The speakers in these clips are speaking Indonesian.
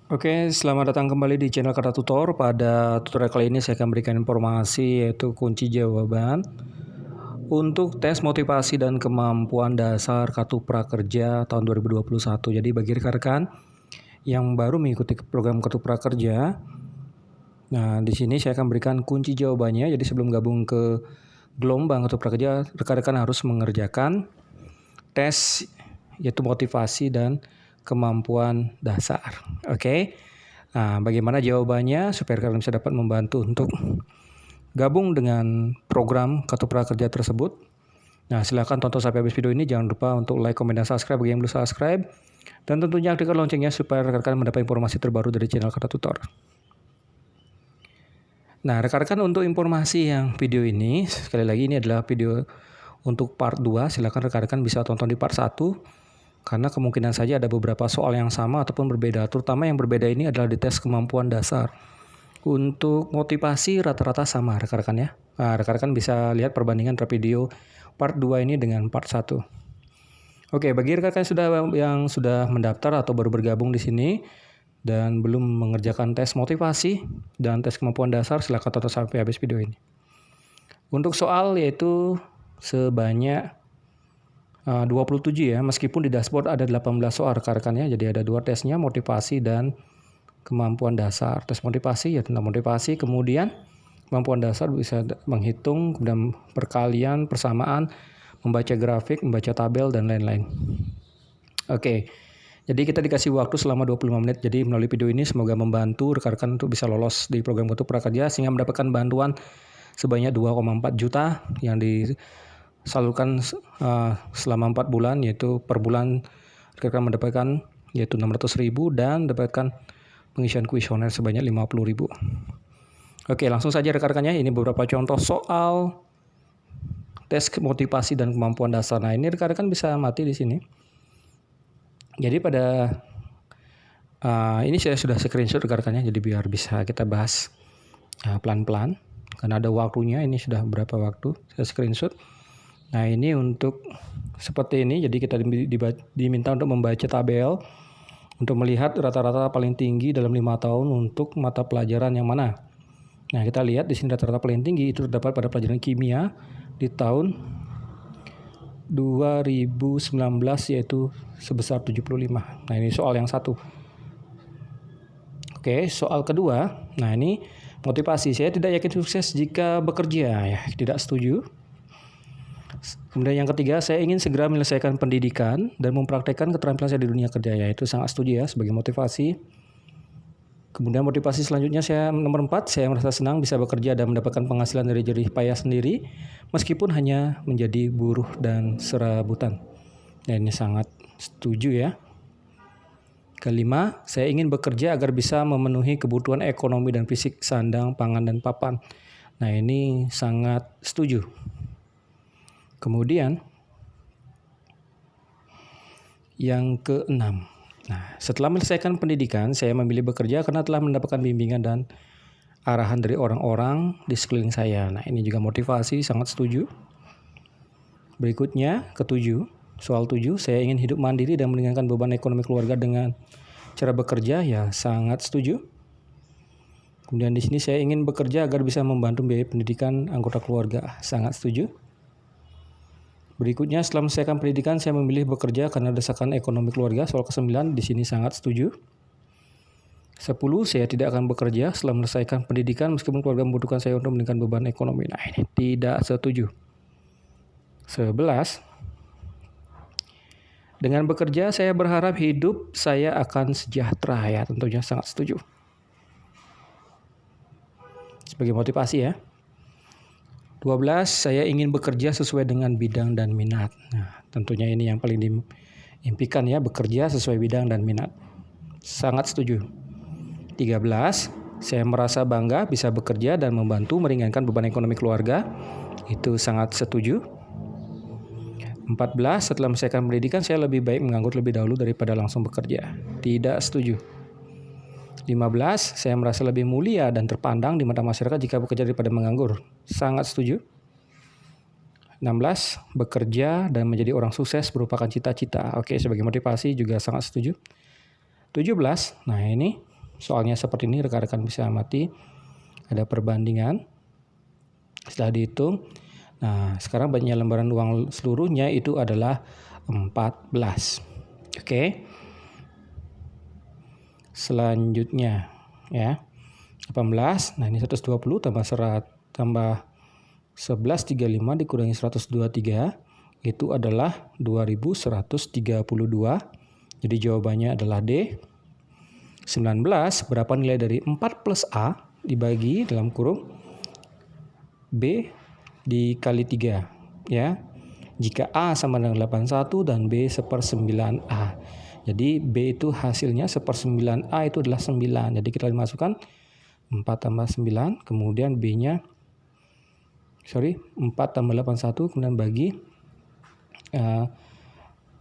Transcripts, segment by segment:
Oke, selamat datang kembali di channel Kata Tutor. Pada tutorial kali ini saya akan berikan informasi yaitu kunci jawaban untuk tes motivasi dan kemampuan dasar Kartu Prakerja tahun 2021. Jadi bagi rekan-rekan yang baru mengikuti program Kartu Prakerja, nah di sini saya akan berikan kunci jawabannya. Jadi sebelum gabung ke gelombang Kartu Prakerja, rekan-rekan harus mengerjakan tes yaitu motivasi dan kemampuan dasar. Oke. Nah, bagaimana jawabannya supaya kalian bisa dapat membantu untuk gabung dengan program Kartu Prakerja tersebut. Nah, silahkan tonton sampai habis video ini. Jangan lupa untuk like, komen, dan subscribe bagi yang belum subscribe. Dan tentunya aktifkan loncengnya supaya rekan-rekan mendapat informasi terbaru dari channel Kata Tutor. Nah, rekan-rekan untuk informasi yang video ini, sekali lagi ini adalah video untuk part 2. Silahkan rekan-rekan bisa tonton di part 1. Karena kemungkinan saja ada beberapa soal yang sama ataupun berbeda. Terutama yang berbeda ini adalah di tes kemampuan dasar. Untuk motivasi rata-rata sama rekan-rekan ya. Nah, rekan-rekan bisa lihat perbandingan antara video part 2 ini dengan part 1. Oke, bagi rekan-rekan yang sudah mendaftar atau baru bergabung di sini dan belum mengerjakan tes motivasi dan tes kemampuan dasar, silakan tonton sampai habis video ini. Untuk soal yaitu sebanyak 27 ya, meskipun di dashboard ada 18 soal rekan-rekan ya. Jadi ada 2 tesnya, motivasi dan kemampuan dasar. Tes motivasi ya tentang motivasi, kemudian kemampuan dasar bisa menghitung, kemudian perkalian, persamaan, membaca grafik, membaca tabel, dan lain-lain. Oke, jadi kita dikasih waktu selama 25 menit. Jadi melalui video ini semoga membantu rekan-rekan untuk bisa lolos di program Kartu Prakerja sehingga mendapatkan bantuan sebanyak 2,4 juta yang disalurkan selama 4 bulan, yaitu per bulan rekan-rekan mendapatkan yaitu 600.000 dan mendapatkan pengisian kuesioner sebanyak 50.000. Oke, langsung saja rekan-rekannya. Ini beberapa contoh soal tes motivasi dan kemampuan dasar. Nah, ini rekan-rekan bisa amati di sini. Jadi pada ini saya sudah screenshot rekan-rekannya, jadi biar bisa kita bahas pelan-pelan. Karena ada waktunya, ini sudah berapa waktu saya screenshot. Nah, ini untuk seperti ini, jadi kita diminta untuk membaca tabel untuk melihat rata-rata paling tinggi dalam 5 tahun untuk mata pelajaran yang mana. Nah, kita lihat di sini rata-rata paling tinggi itu terdapat pada pelajaran kimia di tahun 2019 yaitu sebesar 75. Nah, ini soal yang satu. Oke, soal kedua. Nah, ini motivasi. Saya tidak yakin sukses jika bekerja. Ya, tidak setuju. Kemudian yang ketiga, saya ingin segera menyelesaikan pendidikan dan mempraktekkan keterampilan saya di dunia kerja. Ya, itu sangat setuju ya sebagai motivasi. Kemudian motivasi selanjutnya saya nomor 4, saya merasa senang bisa bekerja dan mendapatkan penghasilan dari jerih payah sendiri meskipun hanya menjadi buruh dan serabutan. Nah, ini sangat setuju ya. Kelima, saya ingin bekerja agar bisa memenuhi kebutuhan ekonomi dan fisik sandang, pangan, dan papan. Nah, ini sangat setuju. Kemudian yang keenam. Nah, setelah menyelesaikan pendidikan, saya memilih bekerja karena telah mendapatkan bimbingan dan arahan dari orang-orang di sekeliling saya. Nah, ini juga motivasi, sangat setuju. Berikutnya, ketujuh. Soal 7, saya ingin hidup mandiri dan meringankan beban ekonomi keluarga dengan cara bekerja. Ya, sangat setuju. Kemudian di sini saya ingin bekerja agar bisa membantu biaya pendidikan anggota keluarga. Sangat setuju. Berikutnya, setelah menyelesaikan pendidikan, saya memilih bekerja karena desakan ekonomi keluarga. Soal ke-9, di sini sangat setuju. 10, saya tidak akan bekerja setelah menyelesaikan pendidikan meskipun keluarga membutuhkan saya untuk meningkatkan beban ekonomi. Nah, ini tidak setuju. 11, dengan bekerja saya berharap hidup saya akan sejahtera. Ya, tentunya sangat setuju. Sebagai motivasi ya. 12, saya ingin bekerja sesuai dengan bidang dan minat. Nah, tentunya ini yang paling diimpikan ya, bekerja sesuai bidang dan minat. Sangat setuju. 13, saya merasa bangga bisa bekerja dan membantu meringankan beban ekonomi keluarga. Itu sangat setuju. 14, setelah menyelesaikan pendidikan saya lebih baik menganggur lebih dahulu daripada langsung bekerja. Tidak setuju. 15, saya merasa lebih mulia dan terpandang di mata masyarakat jika bekerja daripada menganggur. Sangat setuju. 16, bekerja dan menjadi orang sukses merupakan cita-cita. Oke, sebagai motivasi juga sangat setuju. 17, nah ini soalnya seperti ini, rekan-rekan bisa amati. Ada perbandingan. Setelah dihitung, nah sekarang banyaknya lembaran uang seluruhnya itu adalah 14. Oke. Selanjutnya ya. 18. Nah, ini 120 tambah 1135 dikurangi 123 itu adalah 2132. Jadi jawabannya adalah D. 19, berapa nilai dari 4 plus A dibagi dalam kurung B dikali 3 ya. Jika A sama dengan 81 dan B 1/9A. Jadi B itu hasilnya 1/9A itu adalah 9. Jadi kita masukkan 4 tambah 9, kemudian B-nya 4 tambah 81, kemudian bagi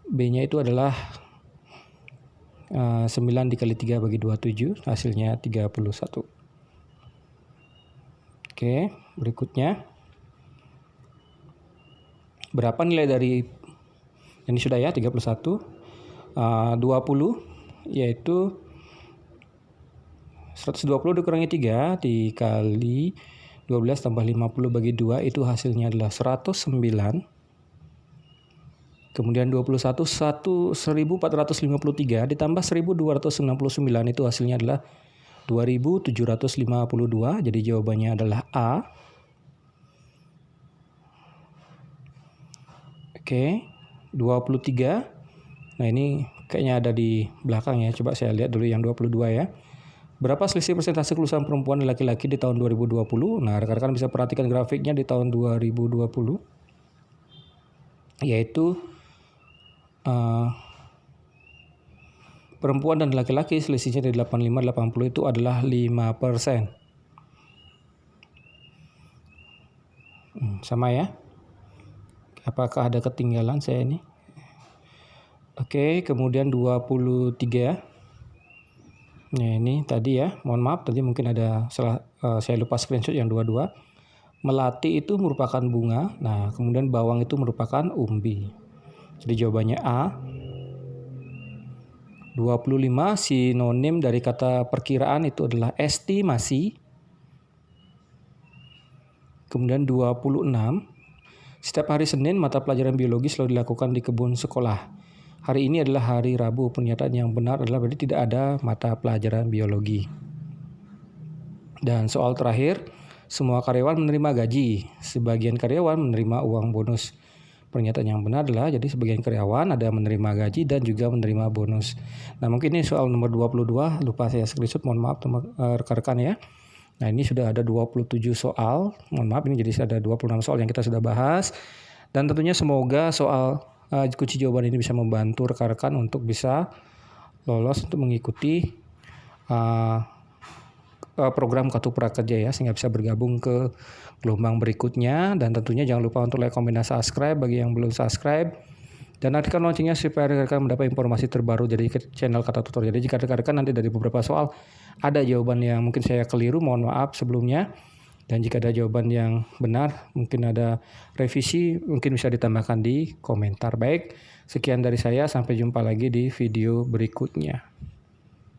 B-nya itu adalah 9 dikali 3 bagi 27, hasilnya 31. Oke, berikutnya. Berapa nilai dari, ini sudah ya, 31. 20, yaitu 120 dikurangi 3 dikali 12 tambah 50 bagi 2, itu hasilnya adalah 109. Kemudian 21, 1453 ditambah 1269 itu hasilnya adalah 2752. Jadi jawabannya adalah A. Oke, 23. Nah, ini kayaknya ada di belakang ya. Coba saya lihat dulu yang 22 ya. Berapa selisih persentase kelulusan perempuan dan laki-laki di tahun 2020? Nah, rekan-rekan bisa perhatikan grafiknya di tahun 2020. Yaitu perempuan dan laki-laki selisihnya dari 85-80 itu adalah 5%. Sama ya. Apakah ada ketinggalan saya ini? Oke, kemudian 23. Nah, ini tadi ya, mohon maaf tadi mungkin ada salah, saya lupa screenshot yang 22. Melati itu merupakan bunga. Nah, kemudian bawang itu merupakan umbi. Jadi jawabannya A. 25, sinonim dari kata perkiraan itu adalah estimasi. Kemudian 26, setiap hari Senin mata pelajaran biologi selalu dilakukan di kebun sekolah. Hari ini adalah hari Rabu. Pernyataan yang benar adalah berarti tidak ada mata pelajaran biologi. Dan soal terakhir, semua karyawan menerima gaji. Sebagian karyawan menerima uang bonus. Pernyataan yang benar adalah jadi sebagian karyawan ada menerima gaji dan juga menerima bonus. Nah, mungkin ini soal nomor 22, lupa saya screenshot, mohon maaf rekan-rekan ya. Nah, ini sudah ada 27 soal. Mohon maaf, ini jadi ada 26 soal yang kita sudah bahas. Dan tentunya semoga soal kunci jawaban ini bisa membantu rekan-rekan untuk bisa lolos untuk mengikuti program Kartu Prakerja ya, sehingga bisa bergabung ke gelombang berikutnya. Dan tentunya jangan lupa untuk like, komen, dan subscribe bagi yang belum subscribe. Dan aktifkan loncengnya supaya rekan-rekan mendapat informasi terbaru dari channel Kata Tutor. Jadi jika rekan-rekan nanti dari beberapa soal ada jawaban yang mungkin saya keliru, mohon maaf sebelumnya. Dan jika ada jawaban yang benar, mungkin ada revisi, mungkin bisa ditambahkan di komentar. Baik, sekian dari saya. Sampai jumpa lagi di video berikutnya.